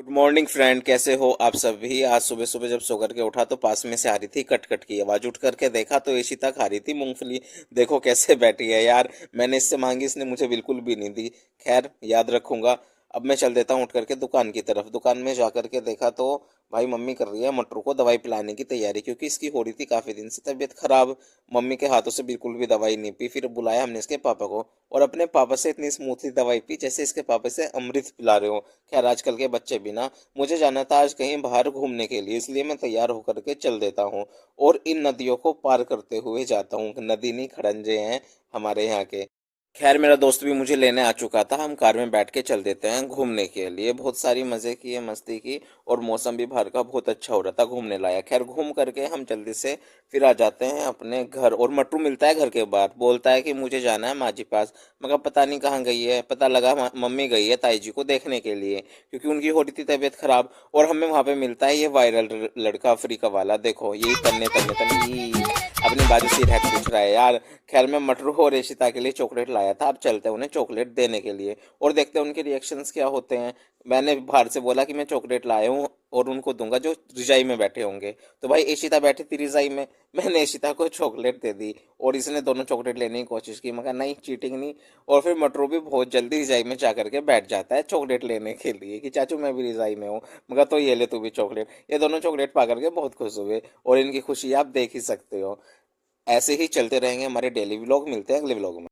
Good morning friend, कैसे हो आप सभी। आज सुबह सुबह जब सो करके उठा तो पास में से आ रही थी कट कट की आवाज। उठ करके देखा तो एसी तक आ रही थी मूंगफली। देखो कैसे बैठी है यार। मैंने इससे मांगी, इसने मुझे बिल्कुल भी नहीं दी। खैर, याद रखूंगा। अब मैं चल देता हूँ उठ करके दुकान की तरफ। दुकान में जा करके देखा तो भाई मम्मी कर रही है मटरू को दवाई पिलाने की तैयारी, क्योंकि इसकी हो रही थी काफी दिन से तबीयत खराब। मम्मी के हाथों से बिल्कुल भी दवाई नहीं पी। फिर बुलाया हमने इसके पापा को, और अपने पापा से इतनी स्मूथली दवाई पी जैसे इसके पापा से अमृत पिला रहे हो। खैर, आजकल के बच्चे भी ना। मुझे जाना था आज कहीं बाहर घूमने के लिए, इसलिए मैं तैयार होकर के चल देता हूँ और इन नदियों को पार करते हुए जाता हूँ। नदी नहीं, खड़ंजे हैं हमारे यहाँ के। खैर, मेरा दोस्त भी मुझे लेने आ चुका था। हम कार में बैठ के चल देते हैं घूमने के लिए। बहुत सारी मज़े किए, मस्ती की, और मौसम भी बाहर का बहुत अच्छा हो रहा था, घूमने लायक। खैर, घूम करके हम जल्दी से फिर आ जाते हैं अपने घर। और मटरू मिलता है घर के बाहर, बोलता है कि मुझे जाना है माँ जी पास। मगर पता नहीं कहाँ गई है। पता लगा मम्मी गई है ताई जी को देखने के लिए, क्योंकि उनकी हो रही थी तबीयत खराब। और हमें वहाँ पे मिलता है ये वायरल लड़का, अफ्रीका वाला। देखो यही तन्ने तन्ने तन्ने, ई अपनी बाजू सिर हैक पूछ रहा है यार। खैर, मैं मटरू और रेशिता के लिए चॉकलेट लाया था। अब चलते हैं उन्हें चॉकलेट देने के लिए और देखते हैं उनके रिएक्शंस क्या होते हैं। मैंने बाहर से बोला कि मैं चॉकलेट लाया हूँ और उनको दूंगा जो रिजाई में बैठे होंगे। तो भाई इशिता बैठी थी रिजाई में। मैंने इशिता को चॉकलेट दे दी और इसने दोनों चॉकलेट लेने की कोशिश की, मगर नहीं, चीटिंग नहीं। और फिर मटरू भी बहुत जल्दी रिजाई में जा करके बैठ जाता है चॉकलेट लेने के लिए कि चाचू मैं भी रिजाई में हूँ। मगर तो ये ले तू भी चॉकलेट। ये दोनों चॉकलेट पा करके बहुत खुश हुए और इनकी खुशी आप देख ही सकते हो। ऐसे ही चलते रहेंगे हमारे डेली व्लॉग। मिलते हैं अगले व्लॉग में।